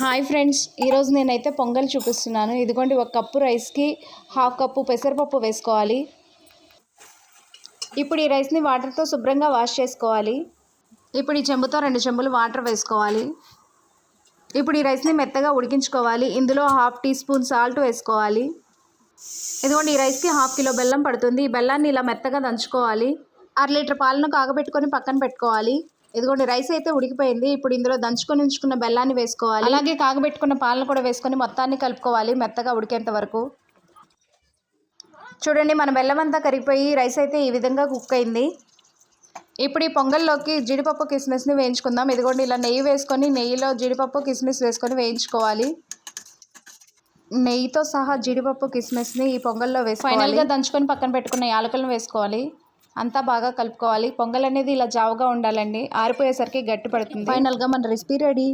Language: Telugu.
హాయ్ ఫ్రెండ్స్, ఈరోజు నేనైతే పొంగల్ చూపిస్తున్నాను. ఇదిగోండి, ఒక కప్పు రైస్కి హాఫ్ కప్పు పెసరపప్పు వేసుకోవాలి. ఇప్పుడు ఈ రైస్ని వాటర్తో శుభ్రంగా వాష్ చేసుకోవాలి. ఇప్పుడు ఈ చెంబుతో 2 చెంబులు వాటర్ వేసుకోవాలి. ఇప్పుడు ఈ రైస్ని మెత్తగా ఉడికించుకోవాలి. ఇందులో హాఫ్ టీ స్పూన్ సాల్ట్ వేసుకోవాలి. ఇదిగోండి, ఈ రైస్కి 1/2 కిలో బెల్లం పడుతుంది. ఈ బెల్లాన్ని ఇలా మెత్తగా దంచుకోవాలి. 1/2 లీటర్ పాలను కాగబెట్టుకొని పక్కన పెట్టుకోవాలి. ఇదిగోండి, రైస్ అయితే ఉడికిపోయింది. ఇప్పుడు ఇందులో దంచుకొని ఉంచుకున్న బెల్లాన్ని వేసుకోవాలి. అలాగే కాగబెట్టుకున్న పాలను కూడా వేసుకొని మొత్తాన్ని కలుపుకోవాలి మెత్తగా ఉడికేంత వరకు. చూడండి, మన బెల్లం అంతా కరిగిపోయి రైస్ అయితే ఈ విధంగా కుక్ అయింది. ఇప్పుడు ఈ పొంగల్లోకి జీడిపప్పు కిస్మిస్ని వేయించుకుందాం. ఇదిగోండి, ఇలా నెయ్యి వేసుకొని నెయ్యిలో జీడిపప్పు కిస్మిస్ వేసుకొని వేయించుకోవాలి. నెయ్యితో సహా జీడిపప్పు కిస్మిస్ని ఈ పొంగల్లో వేసుకోవాలి. ఫైనల్గా దంచుకొని పక్కన పెట్టుకున్న యాలకులను వేసుకోవాలి. అంతా బాగా కలుపుకోవాలి. పొంగల్ అనేది ఇలా జావుగా ఉండాలండి, ఆరిపోయేసరికి గట్టి పడుతుంది. ఫైనల్గా మన రెసిపీ రెడీ.